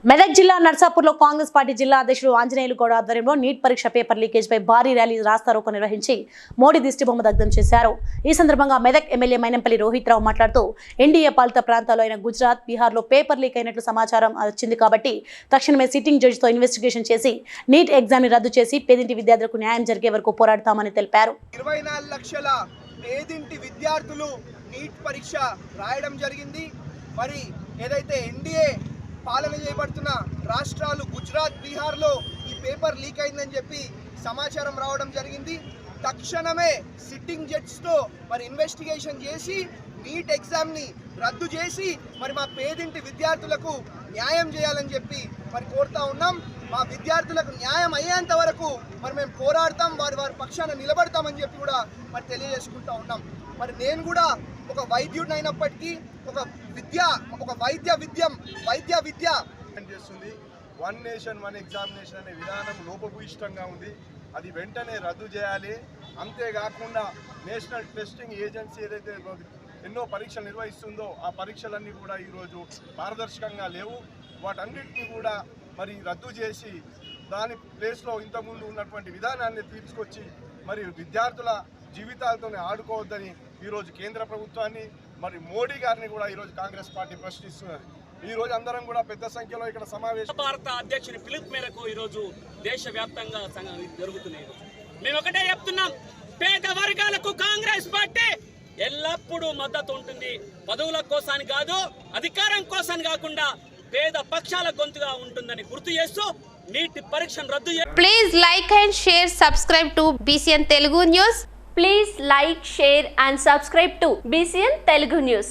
మెదక్ జిల్లా నర్సాపూర్లో కాంగ్రెస్ పార్టీ జిల్లా అధ్యక్షుడు ఆంజనేయులు గౌడ ఆధ్వర్యంలో నీట్ పరీక్ష పేపర్ లీకేజ్ పై భారీ ర్యాలీ రాస్తారోకో నిర్వహించి మోడీ దిష్టిబొమ్మ దగ్ధం చేశారు. ఈ సందర్భంగా మెదక్ ఎమ్మెల్యే మైనంపల్లి రోహిత్ రావు మాట్లాడుతూ ఎన్డీఏ పాలిత ప్రాంతాల్లో అయిన గుజరాత్, బీహార్లో పేపర్ లీక్ అయినట్లు సమాచారం వచ్చింది కాబట్టి తక్షణమే సిట్టింగ్ జడ్జితో ఇన్వెస్టిగేషన్ చేసి నీట్ ఎగ్జామ్ ని రద్దు చేసి పేదింటి విద్యార్థులకు న్యాయం జరిగే వరకు పోరాడతామని తెలిపారు. 24 లక్షల పేదింటి విద్యార్థులు నీట్ పరీక్ష రాయడం జరిగింది. మరి ఏదైతే ఎన్డీఏ పాలన చేయబడుతున్న రాష్ట్రాలు గుజరాత్, బీహార్లో ఈ పేపర్ లీక్ అయిందని చెప్పి సమాచారం రావడం జరిగింది. తక్షణమే సిట్టింగ్ జడ్జితో మరి ఇన్వెస్టిగేషన్ చేసి నీట్ ఎగ్జామ్ని రద్దు చేసి మరి మా పేదింటి విద్యార్థులకు న్యాయం చేయాలని చెప్పి మరి కోరుతా ఉన్నాం. మా విద్యార్థులకు న్యాయం అయ్యేంత వరకు మరి మేము పోరాడతాం, వారి పక్షాన నిలబడతామని చెప్పి కూడా మరి తెలియజేసుకుంటా ఉన్నాం. మరి నేను కూడా ఒక వైద్యుడిని అయినప్పటికీ ఒక వైద్య విద్య చేస్తుంది. 1 నేషన్ 1 ఎగ్జామినేషన్ అనే విధానం లోపభూయిష్టంగా ఉంది. అది వెంటనే రద్దు చేయాలి. అంతేకాకుండా నేషనల్ టెస్టింగ్ ఏజెన్సీ ఏదైతే ఎన్నో పరీక్షలు నిర్వహిస్తుందో ఆ పరీక్షలన్నీ కూడా ఈరోజు పారదర్శకంగా లేవు. వాటన్నిటిని కూడా మరి రద్దు చేసి దాని ప్లేస్లో ఇంతకుముందు ఉన్నటువంటి విధానాన్ని తీసుకొచ్చి మరి విద్యార్థుల జీవితాలతోనే ఆడుకోవద్దని ఈరోజు కేంద్ర ప్రభుత్వాన్ని మరి మోడీ గారిని కూడా ఈరోజు కాంగ్రెస్ పార్టీ ప్రశ్నిస్తున్నది. ఈ రోజు అందరం కూడా పెద్ద సంఖ్యలో ఇక్కడ సమావేశం భారత అధ్యక్షుని పిలుపు మేరకు ఈరోజు దేశవ్యాప్తంగా జరుగుతున్నాయి. మేము ఒకటే చెప్తున్నాం, పేద వర్గాలకు కాంగ్రెస్ పార్టీ ఎల్లప్పుడూ మద్దతు ఉంటుంది. పదవుల కోసాన్ని కాదు, అధికారం కోసాన్ని కాకుండా పేద పక్షాల గొంతుగా ఉంటుందని గుర్తు చేస్తూ నీట్ పరీక్షను రద్దు చేయాలి. Please like and share, subscribe to BCN Telugu News. Please like, share and subscribe to BCN Telugu News.